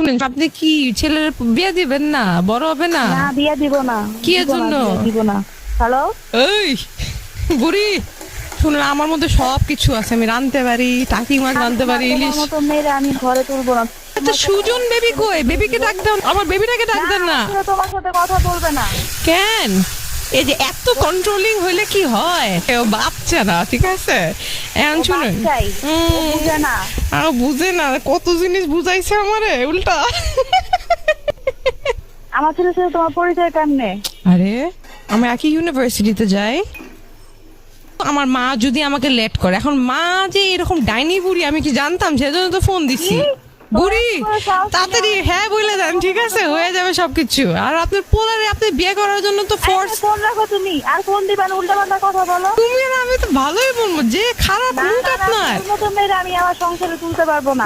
শুনেন, আপনি কি ছেলের বিয়ে দিবেন না? বড় হবে না? না বিয়ে দিব না। কি এর জন্য? দিব না। হ্যালো, এই বুড়ি, শুনেন, আমার মধ্যে সবকিছু আছে। আমি রাঁধতে পারি, টাকি মাছ রাঁধতে পারি, তোমার ইলিশ। মতো মেয়েরা আমি ঘরে তুলবো না। আচ্ছা, সুজন বেবি কই? বেবিকে ডাক দাও, আমার বেবিটাকে ডাক দেন না। ছেলে তোমার সাথে কথা বলবে না। কেন? এই যে এত কন্ট্রোলিং হইলে কি হয়? ও বাচ্চা না, ঠিক আছে? এখন ও শুনেন, বাচ্চাই, ও বুঝে না। বুঝে না, কত জিনিস বুঝাইছে আমারে উল্টা। আমার ছেলের সাথে তোমার পরিচয় কেমনে? আরে, আমি একই ইউনিভার্সিটিতে যাই। আমার মা যদি আমাকে লেট করে, এখন মা যে এরকম ডাইনি বুড়ি আমি কি জানতাম? সেজন্য তো ফোন দিছি। বুড়ি, তাড়াতাড়ি হ্যাঁ বলে দেন, ঠিক আছে? হয়ে যাবে সবকিছু। আর আপনার পোলারে আপনি বিয়ে করার জন্য তো ফোর্স। ফোন রাখো তুমি, আর ফোন দিবা না, উল্টা পাল্টা কথা বলো। তুমি আর আমি তো ভালোই বলবো যে খারাপ মুখ আপনার। তোর মতো মেয়েরা আমি আমার সংসারে তুলতে পারবো না।